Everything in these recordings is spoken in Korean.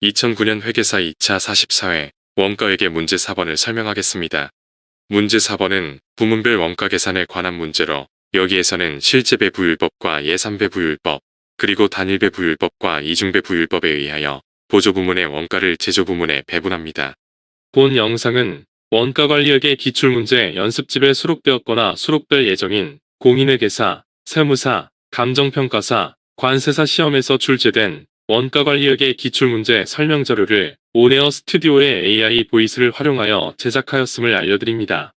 2009년 회계사 2차 44회 원가회계 문제 4번을 설명하겠습니다. 문제 4번은 부문별 원가 계산에 관한 문제로 여기에서는 실제배부율법과 예산배부율법, 그리고 단일배부율법과 이중배부율법에 의하여 보조부문의 원가를 제조부문에 배분합니다. 본 영상은 원가관리회계 기출문제 연습집에 수록되었거나 수록될 예정인 공인회계사, 세무사, 감정평가사, 관세사 시험에서 출제된 원가관리회계 기출문제 설명자료를 온에어 스튜디오의 AI 보이스를 활용하여 제작하였음을 알려드립니다.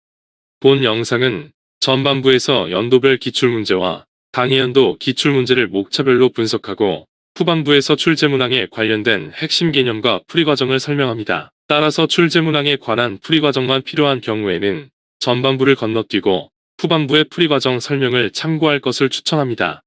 본 영상은 전반부에서 연도별 기출문제와 당해연도 기출문제를 목차별로 분석하고 후반부에서 출제문항에 관련된 핵심 개념과 풀이과정을 설명합니다. 따라서 출제문항에 관한 풀이과정만 필요한 경우에는 전반부를 건너뛰고 후반부의 풀이과정 설명을 참고할 것을 추천합니다.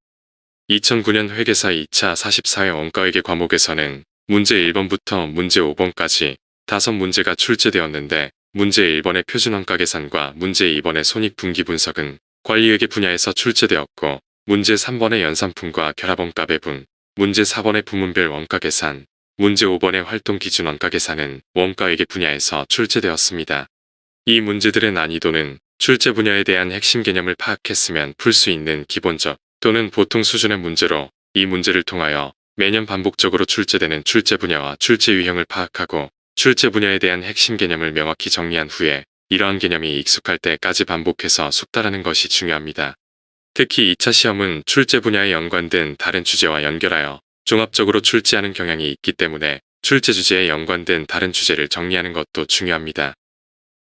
2009년 회계사 2차 44회 원가회계 과목에서는 문제 1번부터 문제 5번까지 5문제가 출제되었는데 문제 1번의 표준원가 계산과 문제 2번의 손익분기 분석은 관리회계 분야에서 출제되었고 문제 3번의 연산품과 결합원가 배분, 문제 4번의 부문별 원가 계산, 문제 5번의 활동기준원가 계산은 원가회계 분야에서 출제되었습니다. 이 문제들의 난이도는 출제 분야에 대한 핵심 개념을 파악했으면 풀 수 있는 기본적 또는 보통 수준의 문제로 이 문제를 통하여 매년 반복적으로 출제되는 출제 분야와 출제 유형을 파악하고 출제 분야에 대한 핵심 개념을 명확히 정리한 후에 이러한 개념이 익숙할 때까지 반복해서 숙달하는 것이 중요합니다. 특히 2차 시험은 출제 분야에 연관된 다른 주제와 연결하여 종합적으로 출제하는 경향이 있기 때문에 출제 주제에 연관된 다른 주제를 정리하는 것도 중요합니다.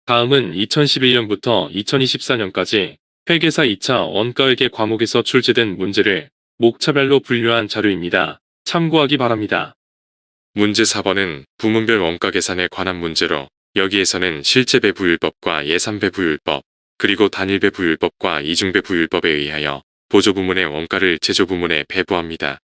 다음은 2011년부터 2024년까지 회계사 2차 원가회계 과목에서 출제된 문제를 목차별로 분류한 자료입니다. 참고하기 바랍니다. 문제 4번은 부문별 원가 계산에 관한 문제로 여기에서는 실제배부율법과 예산배부율법, 그리고 단일배부율법과 이중배부율법에 의하여 보조부문의 원가를 제조부문에 배부합니다.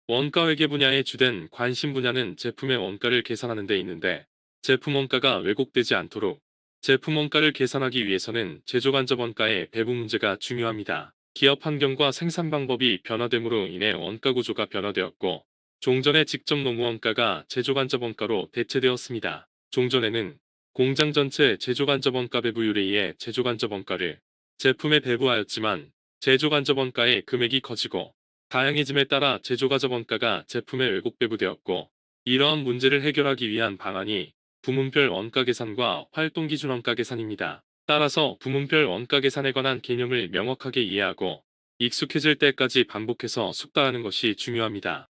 원가회계 분야의 주된 관심 분야는 제품의 원가를 계산하는 데 있는데 제품 원가가 왜곡되지 않도록 제품 원가를 계산하기 위해서는 제조간접 원가의 배부 문제가 중요합니다. 기업 환경과 생산 방법이 변화됨으로 인해 원가 구조가 변화되었고 종전에 직접 노무 원가가 제조간접 원가로 대체되었습니다. 종전에는 공장 전체 제조간접 원가 배부율에 의해 제조간접 원가를 제품에 배부하였지만 제조간접 원가의 금액이 커지고 다양해짐에 따라 제조간접 원가가 제품에 왜곡 배부되었고 이러한 문제를 해결하기 위한 방안이 부문별 원가 계산과 활동기준 원가 계산입니다. 따라서 부문별 원가 계산에 관한 개념을 명확하게 이해하고 익숙해질 때까지 반복해서 숙달하는 것이 중요합니다.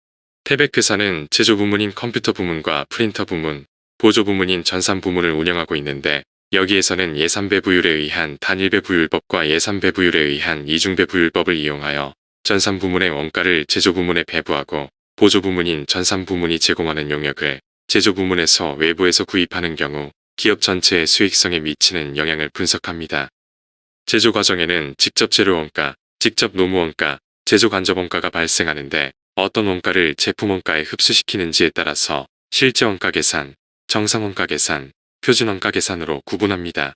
태백 회사는 제조 부문인 컴퓨터 부문과 프린터 부문, 보조 부문인 전산 부문을 운영하고 있는데 여기에서는 예산배부율에 의한 단일배부율법과 예산배부율에 의한 이중배부율법을 이용하여 전산 부문의 원가를 제조 부문에 배부하고 보조 부문인 전산 부문이 제공하는 용역을 제조 부문에서 외부에서 구입하는 경우 기업 전체의 수익성에 미치는 영향을 분석합니다. 제조 과정에는 직접 재료원가, 직접 노무원가, 제조 간접원가가 발생하는데 어떤 원가를 제품 원가에 흡수시키는지에 따라서 실제원가 계산, 정상원가 계산, 표준원가 계산으로 구분합니다.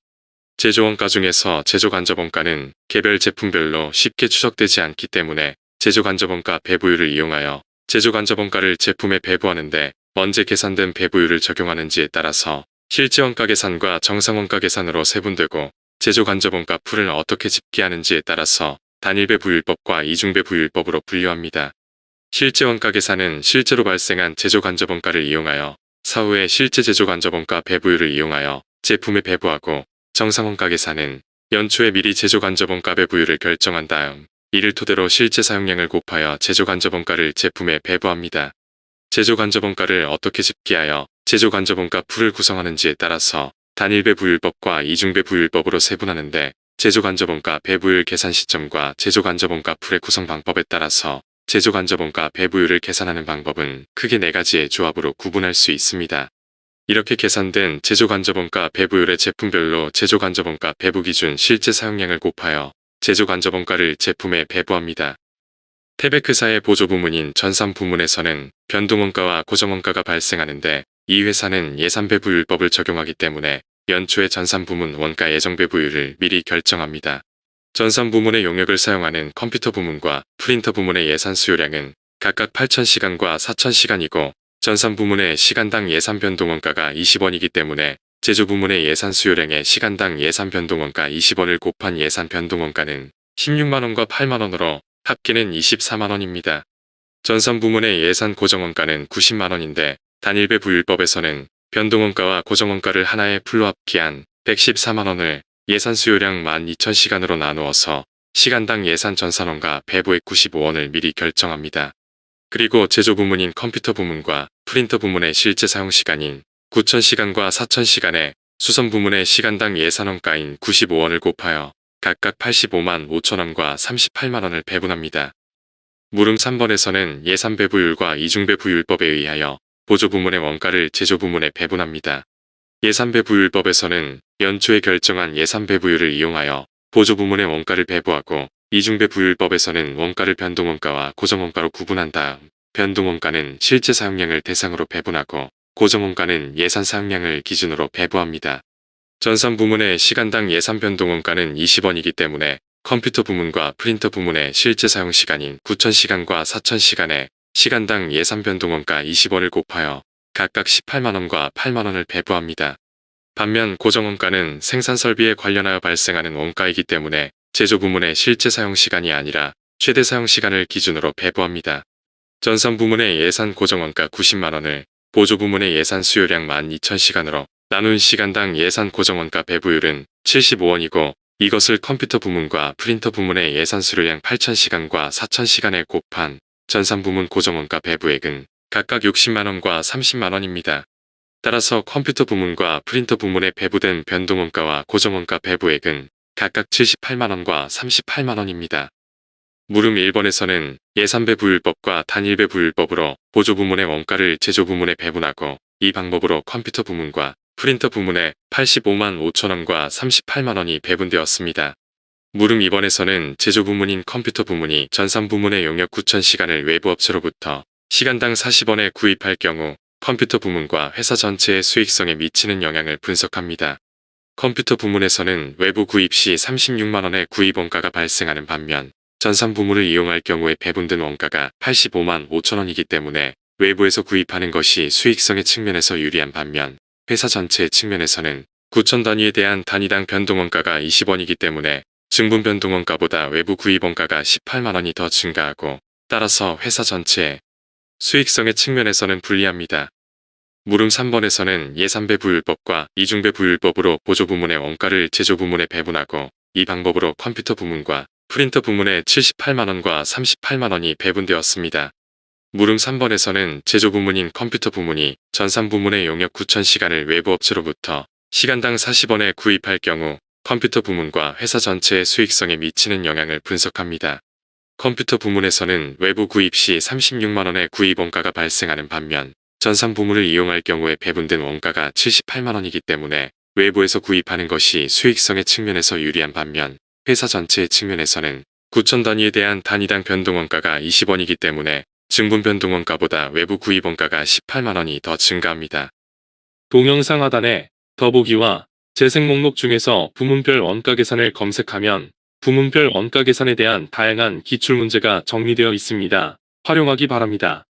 제조원가 중에서 제조간접원가는 개별 제품별로 쉽게 추적되지 않기 때문에 제조간접원가 배부율을 이용하여 제조간접원가를 제품에 배부하는데 언제 계산된 배부율을 적용하는지에 따라서 실제원가 계산과 정상원가 계산으로 세분되고 제조간접원가 풀을 어떻게 집계하는지에 따라서 단일배부율법과 이중배부율법으로 분류합니다. 실제원가 계산은 실제로 발생한 제조간접원가를 이용하여 사후에 실제 제조간접원가 배부율을 이용하여 제품에 배부하고 정상원가 계산은 연초에 미리 제조간접원가 배부율을 결정한 다음 이를 토대로 실제 사용량을 곱하여 제조간접원가를 제품에 배부합니다. 제조간접원가를 어떻게 집계하여 제조간접원가 풀을 구성하는지에 따라서 단일배부율법과 이중배부율법으로 세분하는데 제조간접원가 배부율 계산 시점과 제조간접원가 풀의 구성 방법에 따라서 제조간접원가 배부율을 계산하는 방법은 크게 4가지의 조합으로 구분할 수 있습니다. 이렇게 계산된 제조간접원가 배부율의 제품별로 제조간접원가 배부 기준 실제 사용량을 곱하여 제조간접원가를 제품에 배부합니다. 태백 회사의 보조 부문인 전산 부문에서는 변동원가와 고정원가가 발생하는데 이 회사는 예산배부율법을 적용하기 때문에 연초에 전산 부문 원가 예정 배부율을 미리 결정합니다. 전산 부문의 용역을 사용하는 컴퓨터 부문과 프린터 부문의 예산 수요량은 각각 8,000시간과 4,000시간이고 전산 부문의 시간당 예산 변동원가가 20원이기 때문에 제조 부문의 예산 수요량의 시간당 예산 변동원가 20원을 곱한 예산 변동원가는 16만원과 8만원으로 합계는 24만원입니다. 전산 부문의 예산 고정원가는 90만원인데 단일배 부율법에서는 변동원가와 고정원가를 하나의 풀로 합계한 114만원을 예산 수요량 12,000시간으로 나누어서 시간당 예산 전산원가 배부액 95원을 미리 결정합니다. 그리고 제조 부문인 컴퓨터 부문과 프린터 부문의 실제 사용시간인 9,000시간과 4,000시간에 수선 부문의 시간당 예산원가인 95원을 곱하여 각각 85만 5천원과 38만원을 배분합니다. 물음 3번에서는 예산 배부율과 이중 배부율법에 의하여 보조 부문의 원가를 제조 부문에 배분합니다. 예산 배부율법에서는 연초에 결정한 예산 배부율을 이용하여 보조 부문의 원가를 배부하고 이중 배부율법에서는 원가를 변동원가와 고정원가로 구분한 다음 변동원가는 실제 사용량을 대상으로 배분하고 고정원가는 예산 사용량을 기준으로 배부합니다. 전산 부문의 시간당 예산 변동원가는 20원이기 때문에 컴퓨터 부문과 프린터 부문의 실제 사용시간인 9,000시간과 4,000시간에 시간당 예산 변동원가 20원을 곱하여 각각 18만원과 8만원을 배부합니다. 반면 고정원가는 생산설비에 관련하여 발생하는 원가이기 때문에 제조 부문의 실제 사용시간이 아니라 최대 사용시간을 기준으로 배부합니다. 전산 부문의 예산 고정원가 90만원을 보조 부문의 예산 수요량 12,000시간으로 나눈 시간당 예산 고정원가 배부율은 75원이고 이것을 컴퓨터 부문과 프린터 부문의 예산 수요량 8,000시간과 4,000시간에 곱한 전산 부문 고정원가 배부액은 각각 60만원과 30만원입니다. 따라서 컴퓨터 부문과 프린터 부문에 배부된 변동원가와 고정원가 배부액은 각각 78만원과 38만원입니다. 물음 1번에서는 예산배부율법과 단일배부율법으로 보조 부문의 원가를 제조 부문에 배분하고 이 방법으로 컴퓨터 부문과 프린터 부문에 85만 5천원과 38만원이 배분되었습니다. 물음 2번에서는 제조 부문인 컴퓨터 부문이 전산 부문의 용역 9,000시간을 외부 업체로부터 시간당 40원에 구입할 경우 컴퓨터 부문과 회사 전체의 수익성에 미치는 영향을 분석합니다. 컴퓨터 부문에서는 외부 구입 시 36만원의 구입 원가가 발생하는 반면 전산 부문을 이용할 경우에 배분된 원가가 85만 5천원이기 때문에 외부에서 구입하는 것이 수익성의 측면에서 유리한 반면 회사 전체의 측면에서는 9천 단위에 대한 단위당 변동원가가 20원이기 때문에 증분 변동원가보다 외부 구입 원가가 18만원이 더 증가하고 따라서 회사 전체의 수익성의 측면에서는 불리합니다. 물음 3번에서는 예산배부율법과 이중배부율법으로 보조 부문의 원가를 제조 부문에 배분하고 이 방법으로 컴퓨터 부문과 프린터 부문에 78만원과 38만원이 배분되었습니다. 물음 3번에서는 제조 부문인 컴퓨터 부문이 전산 부문의 용역 9,000시간을 외부 업체로부터 시간당 40원에 구입할 경우 컴퓨터 부문과 회사 전체의 수익성에 미치는 영향을 분석합니다. 컴퓨터 부문에서는 외부 구입 시 36만원의 구입 원가가 발생하는 반면 전산 부문을 이용할 경우에 배분된 원가가 78만원이기 때문에 외부에서 구입하는 것이 수익성의 측면에서 유리한 반면 회사 전체의 측면에서는 9천 단위에 대한 단위당 변동원가가 20원이기 때문에 증분 변동원가보다 외부 구입 원가가 18만원이 더 증가합니다. 동영상 하단에 더보기와 재생 목록 중에서 부문별 원가 계산을 검색하면 부문별 원가 계산에 대한 다양한 기출문제가 정리되어 있습니다. 활용하기 바랍니다.